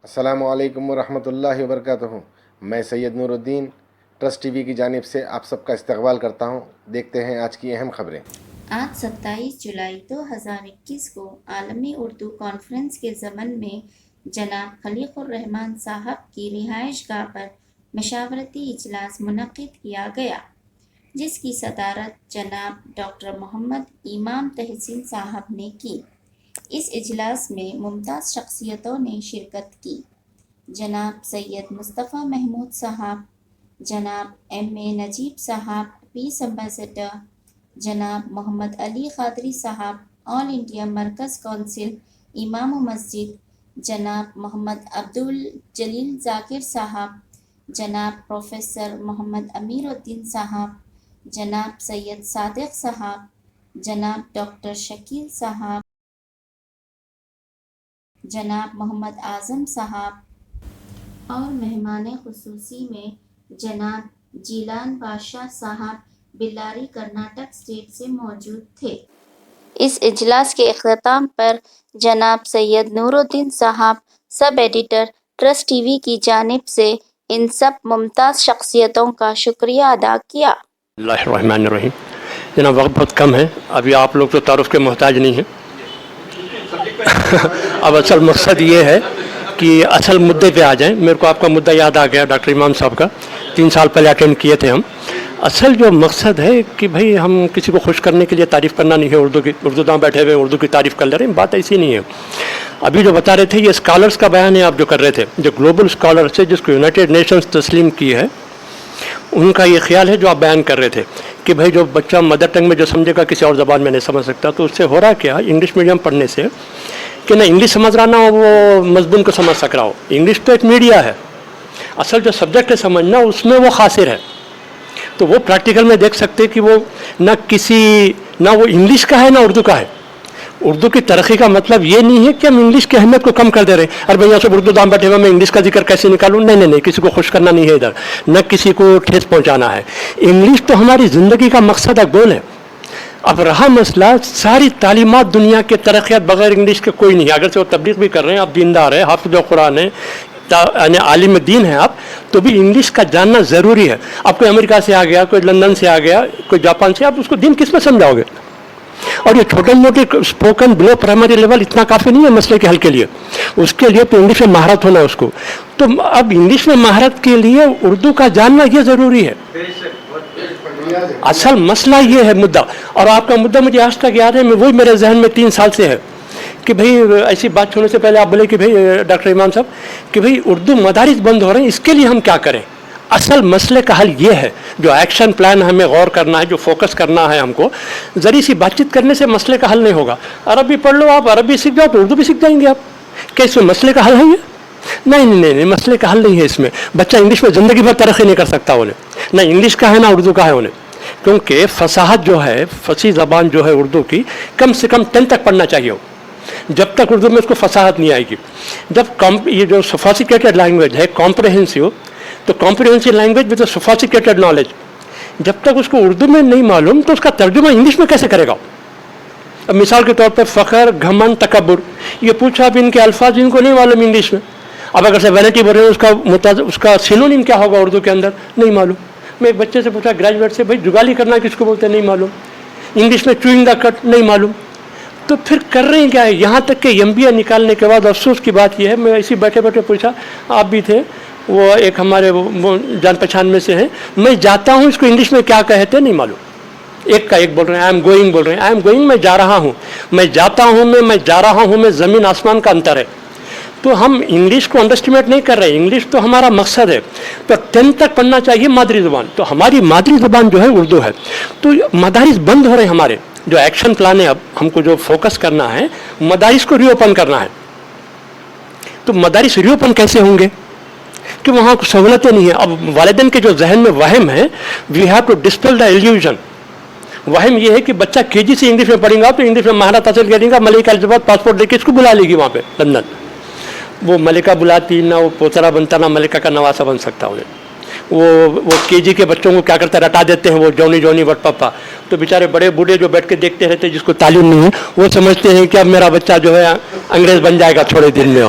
السلام علیکم ورحمۃ اللہ وبرکاتہ۔ میں سید نورالدین ٹرسٹ ٹی وی کی جانب سے آپ سب کا استقبال کرتا ہوں۔ دیکھتے ہیں آج کی اہم خبریں۔ آج 27 جولائی 2021 کو عالمی اردو کانفرنس کے ضمن میں جناب خلیق الرحمن صاحب کی رہائش گاہ پر مشاورتی اجلاس منعقد کیا گیا، جس کی صدارت جناب ڈاکٹر محمد امام تحسین صاحب نے کی۔ اس اجلاس میں ممتاز شخصیتوں نے شرکت کی۔ جناب سید مصطفیٰ محمود صاحب، جناب ایم اے نجیب صاحب پیس ایمبیسڈر، جناب محمد علی قادری صاحب آل انڈیا مرکز کونسل امام و مسجد، جناب محمد عبدالجلیل ذاکر صاحب، جناب پروفیسر محمد امیر الدین صاحب، جناب سید صادق صاحب، جناب ڈاکٹر شکیل صاحب، جناب محمد اعظم صاحب اور مہمان خصوصی میں جناب جیلان بادشاہ صاحب بیلاری کرناٹک اسٹیٹ سے موجود تھے۔ اس اجلاس کے اختتام پر جناب سید نورالدین صاحب sub editor trust T V کی جانب سے ان سب ممتاز شخصیتوں کا شکریہ ادا کیا۔ اللہ الرحمن الرحیم۔ جناب وقت بہت کم ہے، ابھی آپ لوگ تو تعارف کے محتاج نہیں ہیں۔ اب اصل مقصد یہ ہے کہ اصل مدعے پہ آ جائیں۔ میرے کو آپ کا مدعا یاد آ گیا، ڈاکٹر امام صاحب کا 3 سال پہلے اٹینڈ کیے تھے ہم۔ اصل جو مقصد ہے کہ بھائی ہم کسی کو خوش کرنے کے لیے تعریف کرنا نہیں ہے، اردو داں بیٹھے ہوئے اردو کی تعریف کر لے رہے ہیں، بات ایسی نہیں ہے۔ ابھی جو بتا رہے تھے یہ اسکالرس کا بیان ہے، آپ جو کر رہے تھے، جو گلوبل اسکالرس ہے جس کو یونائٹیڈ نیشنز تسلیم کی ہے، ان کا یہ خیال ہے جو آپ بیان کر رہے تھے کہ بھائی جو بچہ مدر ٹنگ میں جو سمجھے گا کسی اور زبان میں نہیں سمجھ سکتا، تو اس سے ہو رہا کیا انگلش میڈیم پڑھنے سے کہ نہ انگلش سمجھ رہا نہ وہ مضمون کو سمجھ سک رہا ہو۔ انگلش تو ایک میڈیا ہے، اصل جو سبجیکٹ ہے سمجھنا اس میں وہ خاصر ہے۔ تو وہ پریکٹیکل میں دیکھ سکتے کہ وہ نہ وہ انگلش کا ہے نہ اردو کا ہے۔ اردو کی ترقی کا مطلب یہ نہیں ہے کہ ہم انگلش کی اہمیت کو کم کر دے رہے ہیں، ارے بھائی سب اردو دام بیٹھے ہوئے میں انگلش کا ذکر کیسے نکالوں؟ نہیں، کسی کو خوش کرنا نہیں ہے ادھر، نہ کسی کو ٹھیس پہنچانا ہے۔ انگلش تو ہماری زندگی کا مقصد ہے، گول ہے۔ اب رہا مسئلہ، ساری تعلیمات دنیا کے ترقیات بغیر انگلش کے کوئی نہیں ہے۔ اگر سے وہ تبلیغ بھی کر رہے ہیں، آپ دیندار ہیں، حافظ قرآن ہیں، یعنی عالم دین ہیں آپ، تو بھی انگلش کا جاننا ضروری ہے۔ آپ کوئی امریکہ سے آ گیا، کوئی لندن سے آ گیا، کوئی جاپان سے، آپ اس کو دین کس میں سمجھاؤ گے؟ اور یہ چھوٹے موٹے اسپوکن بلو پرائمری لیول اتنا کافی نہیں ہے مسئلے کے حل کے لیے، اس کے لیے تو انگلش میں مہارت ہونا ہے اس کو۔ تو اب انگلش میں مہارت کے لیے اردو کا جاننا یہ ضروری ہے۔ اصل مسئلہ یہ ہے مدعا، اور آپ کا مدعا مجھے آج تک یاد ہے، وہی میرے ذہن میں 3 سال سے ہے کہ بھئی ایسی بات چھوڑنے سے پہلے آپ بولے کہ بھئی ڈاکٹر امام صاحب کہ بھئی اردو مدارس بند ہو رہے ہیں، اس کے لیے ہم کیا کریں؟ اصل مسئلے کا حل یہ ہے، جو ایکشن پلان ہمیں غور کرنا ہے، جو فوکس کرنا ہے ہم کو، ذری سی بات چیت کرنے سے مسئلے کا حل نہیں ہوگا۔ عربی پڑھ لو آپ، عربی سیکھ جاؤ تو اردو بھی سیکھ جائیں گے آپ۔ کیا اس میں مسئلے کا حل ہے یہ؟ نہیں، مسئلے کا حل نہیں ہے اس میں۔ بچہ انگلش میں زندگی بھر ترقی نہیں کر سکتا انہیں، نہ انگلش کا ہے نہ اردو کا ہے انہیں، کیونکہ فصاحت جو ہے، فصیح زبان جو ہے اردو کی، کم سے کم 10 تک پڑھنا چاہیے ہو۔ جب تک اردو میں اس کو فصاحت نہیں آئے گی، جب یہ جو سوفاسٹیکیٹڈ لینگویج ہے کمپریہنسو، تو کمپریہنسو لینگویج ود سوفاسٹیکیٹڈ نالج، جب تک اس کو اردو میں نہیں معلوم تو اس کا ترجمہ انگلش میں کیسے کرے گا؟ اب مثال کے طور پہ فخر، گھمنڈ، تکبر، یہ پوچھا اب ان کے الفاظ ان کو نہیں معلوم انگلش میں۔ اب اگر سے وینٹی بول رہے ہیں اس کا سینونیم کیا ہوگا اردو کے اندر؟ نہیں معلوم۔ میں ایک بچے سے پوچھا گریجویٹ سے، بھائی جگالی کرنا کس کو بولتے ہیں؟ نہیں معلوم۔ انگلش میں چوئنگ دا کٹ، نہیں معلوم۔ تو پھر کر رہے ہیں کیا ہے؟ یہاں تک کہ MBA نکالنے کے بعد افسوس کی بات یہ ہے، میں اسی بیٹھے پوچھا، آپ بھی تھے، وہ ایک ہمارے جان پہچان میں سے ہیں، میں جاتا ہوں اس کو انگلش میں کیا کہتے ہیں نہیں معلوم۔ ایک کا ایک بول رہے ہیں آئی ایم گوئنگ، بول رہے ہیں آئی ایم گوئنگ، میں جا رہا ہوں، میں جاتا ہوں، میں جا رہا ہوں، میں زمین آسمان کا انتر ہے۔ تو ہم انگلش کو انڈرسٹیمیٹ نہیں کر رہے، انگلش تو ہمارا مقصد ہے، تو 10 تک پڑھنا چاہیے مادری زبان۔ تو ہماری مادری زبان جو ہے اردو ہے، تو مدارس بند ہو رہے ہیں ہمارے۔ جو ایکشن پلان ہے، اب ہم کو جو فوکس کرنا ہے، مدارس کو ری اوپن کرنا ہے۔ تو مدارس ری اوپن کیسے ہوں گے کہ وہاں کو سہولتیں نہیں ہیں؟ اب والدین کے جو ذہن میں وہم ہے، we have to dispel the illusion. وہم یہ ہے کہ بچہ KG سے انگلش میں پڑھیں گا تو انگلش میں مہارت حاصل کریں گا، ملکہ الزبات پاسپورٹ دے کے اس کو بلا لے گی وہاں پہ لندن۔ وہ ملکہ بلاتی، نہ وہ پوترا بنتا، نہ ملکہ کا نواسہ بن سکتا انہیں۔ وہ KG کے بچوں کو کیا کرتا ہے، رٹا دیتے ہیں، وہ جونی وٹ پپا۔ تو بیچارے بڑے بوڑھے جو بیٹھ کے دیکھتے رہتے ہیں، جس کو تعلیم نہیں ہے، وہ سمجھتے ہیں کہ اب میرا بچہ جو ہے انگریز بن جائے گا تھوڑے دن میں۔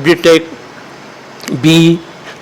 BTech BE।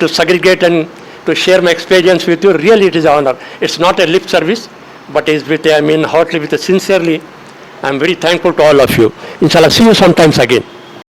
to segregate and to share my experience with you. Really it is an honor. It's not a lip service, but it's with, I mean, heartily, with a sincerely, I'm very thankful to all of you. Inshallah, see you sometimes again.